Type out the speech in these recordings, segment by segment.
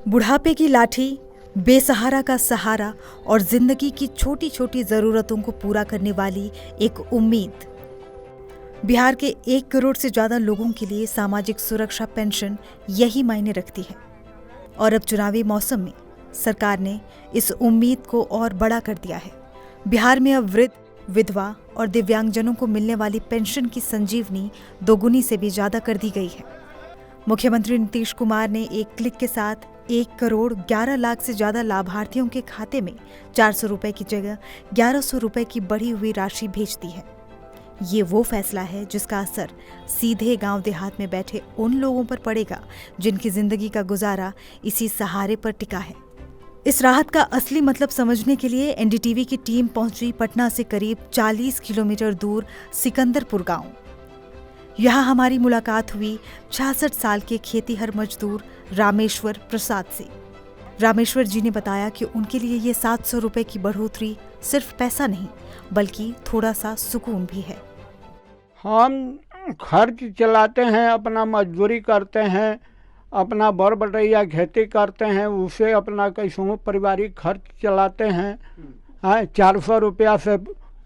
बुढ़ापे की लाठी, बेसहारा का सहारा और जिंदगी की छोटी छोटी जरूरतों को पूरा करने वाली एक उम्मीद। बिहार के 1 करोड़ से ज्यादा लोगों के लिए सामाजिक सुरक्षा पेंशन यही मायने रखती है। और अब चुनावी मौसम में सरकार ने इस उम्मीद को और बड़ा कर दिया है। बिहार में अब वृद्ध, विधवा और दिव्यांगजनों को मिलने वाली पेंशन की संजीवनी दोगुनी से भी ज्यादा कर दी गई है। मुख्यमंत्री नीतीश कुमार ने एक क्लिक के साथ 1 करोड़ 11 लाख से ज्यादा लाभार्थियों के खाते में 400 रुपए की जगह 1100 रुपए की बढ़ी हुई राशि भेज दी है। ये वो फैसला है जिसका असर सीधे गांव देहात में बैठे उन लोगों पर पड़ेगा जिनकी जिंदगी का गुजारा इसी सहारे पर टिका है। इस राहत का असली मतलब समझने के लिए एनडीटीवी की टीम पहुंची पटना से करीब 40 किलोमीटर दूर सिकंदरपुर गांव। यहाँ हमारी मुलाकात हुई 66 साल के खेतीहर मजदूर रामेश्वर प्रसाद से। रामेश्वर जी ने बताया कि उनके लिए ये 700 रुपए की बढ़ोतरी सिर्फ पैसा नहीं बल्कि थोड़ा सा सुकून भी है। हम खर्च चलाते हैं, अपना मजदूरी करते हैं, अपना बर बटैया खेती करते हैं, उसे अपना कैसों पारिवारिक खर्च चलाते हैं। 400 रुपया से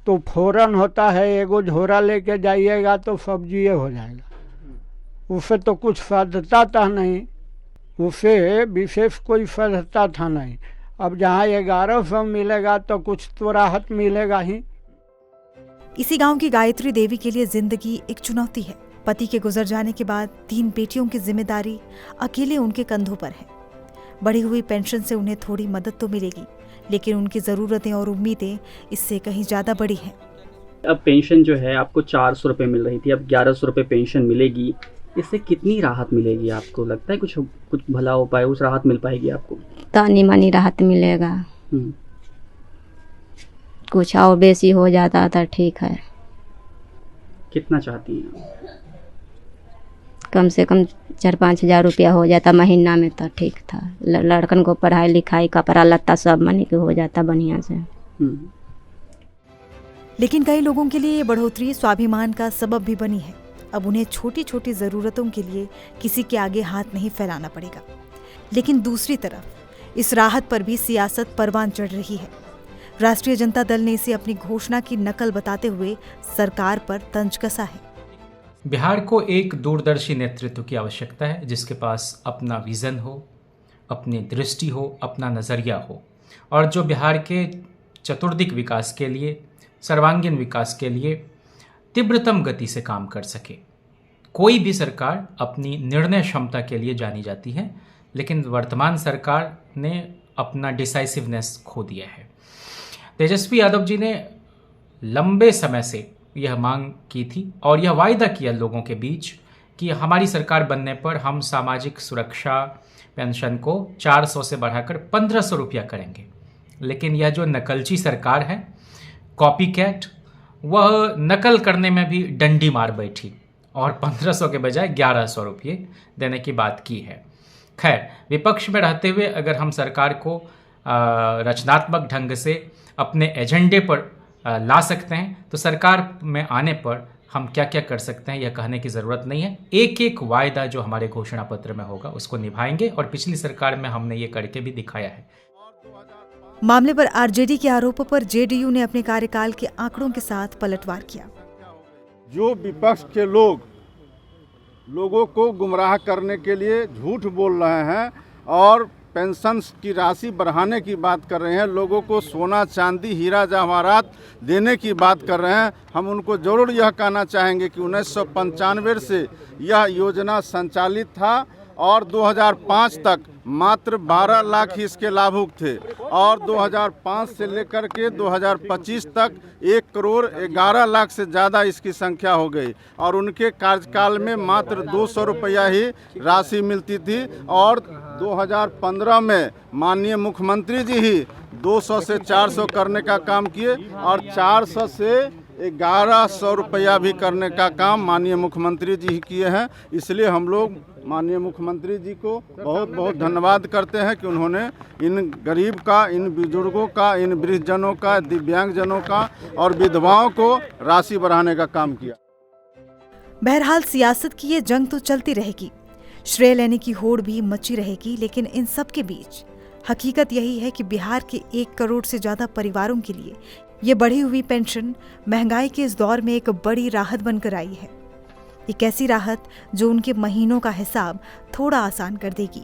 तो फौरन होता है, एगो झोरा लेके जाइएगा तो सब्जी हो जाएगा। उससे तो कुछ साध्यता था नहीं, उससे विशेष कोई साध्यता था नहीं। अब जहाँ 1100 मिलेगा तो कुछ तो राहत मिलेगा ही। इसी गांव की गायत्री देवी के लिए जिंदगी एक चुनौती है। पति के गुजर जाने के बाद 3 बेटियों की जिम्मेदारी अकेले उनके कंधों पर है। बढ़ी हुई पेंशन से उन्हें थोड़ी मदद तो मिलेगी, लेकिन उनकी जरूरतें और उम्मीदें इससे कहीं ज्यादा बड़ी हैं। अब पेंशन जो है आपको 400 रुपये मिल रही थी, अब 1100 रुपये पेंशन मिलेगी। इससे कितनी राहत मिलेगी आपको लगता है? कुछ भला हो पाए, उस राहत मिल पाएगी आपको? तानी मानी राहत मिलेगा। कुछ और बेसी हो जाता तो ठीक है। कितना चाहती हैं? कम से कम 4-5 हज़ार रुपया हो जाता महीना में तो ठीक था। लड़कन को पढ़ाई लिखाई कपड़ा लत्ता सब मनी के हो जाता बढ़िया से। लेकिन कई लोगों के लिए ये बढ़ोतरी स्वाभिमान का सबब भी बनी है। अब उन्हें छोटी छोटी जरूरतों के लिए किसी के आगे हाथ नहीं फैलाना पड़ेगा। लेकिन दूसरी तरफ इस राहत पर भी सियासत परवान चढ़ रही है। राष्ट्रीय जनता दल ने इसे अपनी घोषणा की नकल बताते हुए सरकार पर तंज कसा है। बिहार को एक दूरदर्शी नेतृत्व की आवश्यकता है, जिसके पास अपना विजन हो, अपनी दृष्टि हो, अपना नज़रिया हो, और जो बिहार के चतुर्दिक विकास के लिए, सर्वांगीण विकास के लिए तीव्रतम गति से काम कर सके। कोई भी सरकार अपनी निर्णय क्षमता के लिए जानी जाती है, लेकिन वर्तमान सरकार ने अपना डिसाइसिवनेस खो दिया है। तेजस्वी यादव जी ने लंबे समय से यह मांग की थी और यह वायदा किया लोगों के बीच कि हमारी सरकार बनने पर हम सामाजिक सुरक्षा पेंशन को 400 से बढ़ाकर 1500 रुपया करेंगे। लेकिन यह जो नकलची सरकार है, कॉपी कैट, वह नकल करने में भी डंडी मार बैठी और 1500 के बजाय 1100 रुपये देने की बात की है। खैर, विपक्ष में रहते हुए अगर हम सरकार को रचनात्मक ढंग से अपने एजेंडे पर ला सकते हैं तो सरकार में आने पर हम क्या क्या कर सकते हैं यह कहने की ज़रूरत नहीं है। एक एक वायदा जो हमारे घोषणा पत्र में होगा उसको निभाएंगे, और पिछली सरकार में हमने ये करके भी दिखाया है। मामले पर आरजेडी के आरोपों पर जेडीयू ने अपने कार्यकाल के आंकड़ों के साथ पलटवार किया। जो विपक्ष के लोगों को गुमराह करने के लिए झूठ बोल रहे हैं और पेंशन की राशि बढ़ाने की बात कर रहे हैं, लोगों को सोना चांदी हीरा जवाहरात देने की बात कर रहे हैं, हम उनको जरूर यह कहना चाहेंगे कि 1995 से यह योजना संचालित था और 2005 तक मात्र 12 लाख ही इसके लाभुक थे, और 2005 से लेकर के 2025 तक 1 करोड़ 11 लाख से ज़्यादा इसकी संख्या हो गई। और उनके कार्यकाल में मात्र 200 रुपया ही राशि मिलती थी, और 2015 में माननीय मुख्यमंत्री जी ही 200 से 400 करने का काम किए, और 400 से 1100 रुपया भी करने का काम माननीय मुख्यमंत्री जी ही किए हैं। इसलिए हम लोग माननीय मुख्यमंत्री जी को बहुत बहुत धन्यवाद करते हैं कि उन्होंने इन गरीब का, इन बुजुर्गों का, इन वृद्धजनों का, दिव्यांगजनों का और विधवाओं को राशि बढ़ाने का काम किया। बहरहाल सियासत की ये जंग तो चलती रहेगी, श्रेय लेने की होड़ भी मची रहेगी, लेकिन इन सब के बीच हकीकत यही है कि बिहार के 1 करोड़ से ज़्यादा परिवारों के लिए ये बढ़ी हुई पेंशन महंगाई के इस दौर में एक बड़ी राहत बनकर आई है। एक ऐसी राहत जो उनके महीनों का हिसाब थोड़ा आसान कर देगी।